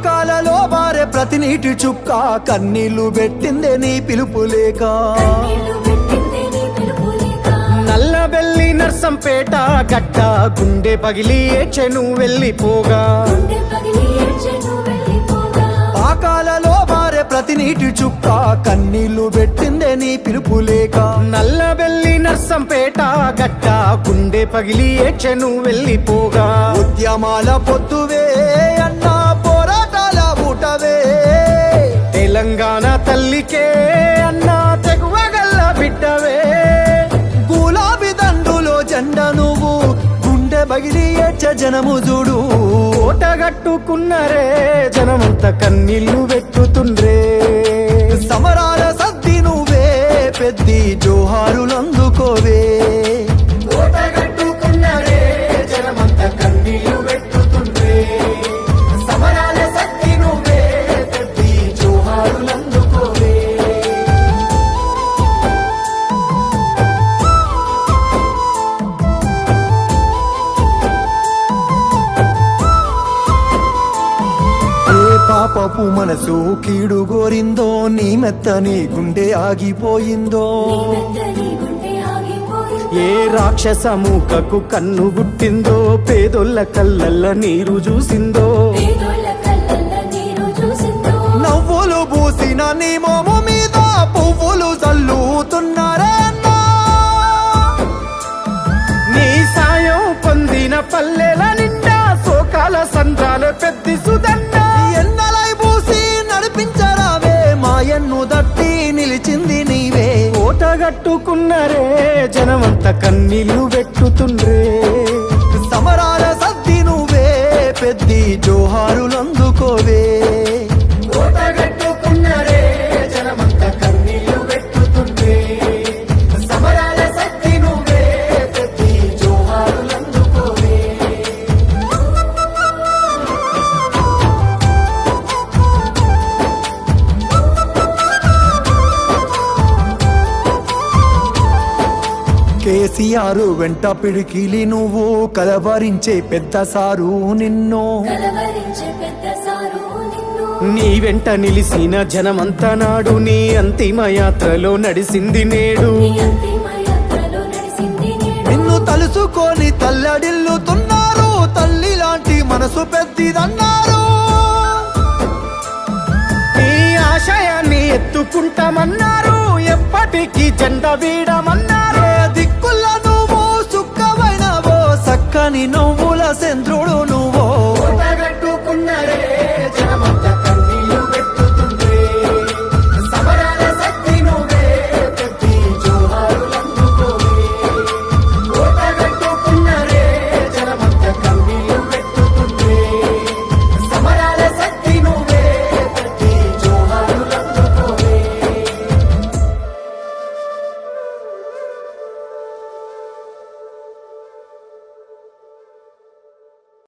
ఆకాలలో బారే ప్రతి నీటి చుక్క కన్నీళ్లు పెట్టిందే నీ పిలుపు లేక నల్లబెల్లి నర్సంపేట గడ్డ గుండె పగిలి ఏడ్చెను వెళ్ళిపోగా ఆకాలలో బారే ప్రతి నీటి చుక్క కన్నీళ్లు పెట్టిందే నీ పిలుపు లేక నల్లబెల్లి నర్సంపేట గడ్డ గుండె పగిలి ఏడ్చెను వెళ్ళిపోగా ఉద్యమాల పొద్దువే అన్నా పోరాటాల ఊటవే తెలంగాణ తల్లికే అన్నా తెగువగల్ల బిడ్డవే గులాబీ దండులో జెండ నువ్వు గుండె బగిలి ఏడ్చ జనము చూడు ఓటగట్టుకున్నరే జనమంత కన్నీళ్లు పెట్టుతుండ్రే సమరాల సద్ది నువ్వే పెద్ది జోహారులందుకోవే ఓటగట్టుకున్నరే జనమంత కన్నీళ్లు పెట్టుతుండ్రే సమరాల సద్ది నువ్వే పెద్ది జోహారులందుకోవే పాపపు మనసు కీడు గోరిందో నీ మెత్తని గుండె ఆగిపోయిందో ఏ రాక్షస మూకకు కన్ను గుట్టిందో పేదోళ్ళ కళ్ళల్ల నీరు చూసిందో నవ్వులు పూసిన నీ మోము మీద పువ్వులు చల్లుతున్నారే నీ సాయం పొందిన పల్లెల నిండా సోకాల సంద్రాల పెద్ది సుదన్న ఎన్నలై పూసి నడిపించరావే మాయన్ను దట్టి నిలిచింది నీవే ఓటగట్టుకున్నరే జనమంత కన్నీళ్లు పెట్టుతుండ్రే సమరాల సద్ది నువ్వే పెద్ది జోహారులందుకోవే ఓటగట్టుకున్నరే జనమంత కన్నీళ్లు పెట్టుతుండ్రే సమరాల సద్ది నువ్వే పెద్ది జోహారులందుకోవే కేసీఆర్ వెంట పిడికిలి నువ్వు కలవరించే పెద్ద సారు నిన్ను నీ వెంట నిలిసిన జనమంతా నాడు నీ అంతిమ యాత్రలో నడిసింది నేడు నిన్ను తలుసుకొని తల్లడిల్లుతున్నారు తల్లి లాంటి మనసు పెద్దిదన్నారు నీ ఆశయాన్ని ఎత్తుకుంటామన్నారు ఎప్పటికీ జెండ వీడమన్నారు దిక్కుల నువ్వు సుక్కవైనవో సక్కని నువ్వుల చంద్రుడు నువ్వు